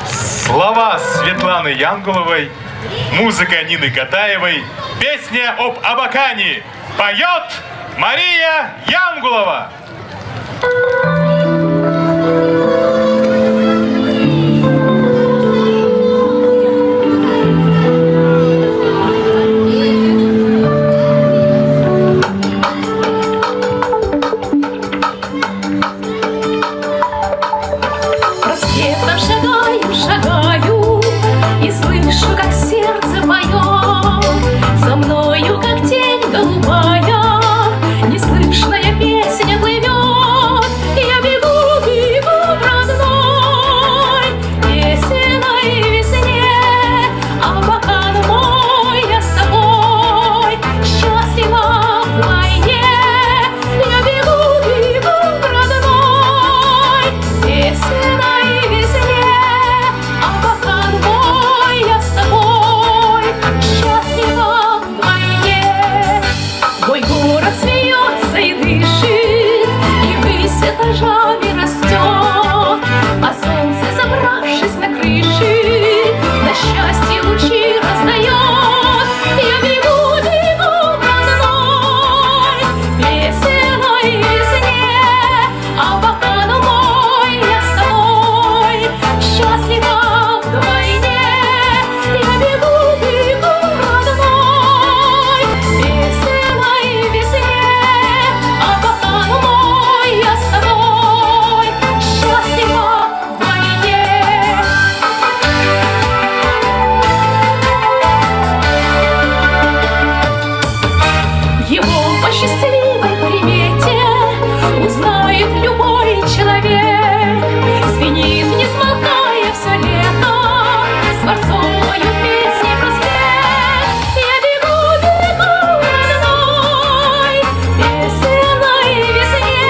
Слова Светланы Янгуловой, музыка Нины Катаевой, песня об Абакане. Поет Мария Янгулова. Шагаю, и слышу, как сердце поет. За мною, как тень голубая, неслышная песня плывет. Я бегу, бегу в родной песенной весне. Абакан мой, я с тобой счастлива вдвойне. Я бегу, бегу в родной песенной весне. Город смеется и дышит, и высь этажами растет, а солнце, забравшись на крыши, на счастье лучи раздает. Я бегу, бегу в родной песенной весне. Абакан мой, я с тобой счастлива вдвойне. Я бегу, бегу в родной песенной весне. Абакан мой, я с тобой счастлива вдвойне. Его по счастливой примете узнает любой человек. Звенит, не смолкая, все лето скворцовою песней проспект. Я бегу, бегу в родной песенной весне.